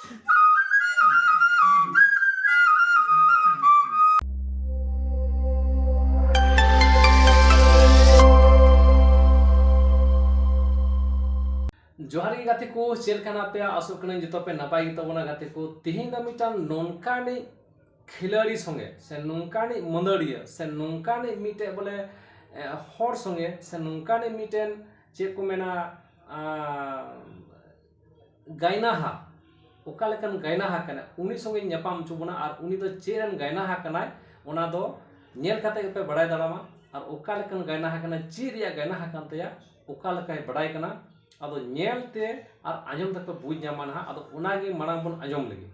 जोहार गे गाते को चेलकाना पे आसो कने जतो पे नपाय गे तबना गाते को तिहिन दा मिटान नोनकानी खिलाड़ी संगे से नोनकानी मंदड़िया से नोनकानी मिटे बोले हर संगे से नोनकानी मिटेन चे को मेना गायनाहा ओका लेकन गायनाहा कना उनी संगे न्यापाम चुबना और उनी दो चेरन गायनाहा कना ओना दो नेल काते पे बड़ाय दाड़ामा और ओका लेकन गायनाहा कना चेरिया गायनाहा कानतया ओका लेकाय बड़ाय कना अदो नेलते और आजम तक बुझ ᱧᱟᱢᱟ ᱱᱟᱦᱟᱜ ᱟᱫᱚ ᱚᱱᱟᱜᱮ ᱢᱟᱲᱟᱝ ᱵᱚᱱ ᱟᱸᱡᱚᱢ ᱞᱮᱜᱮ।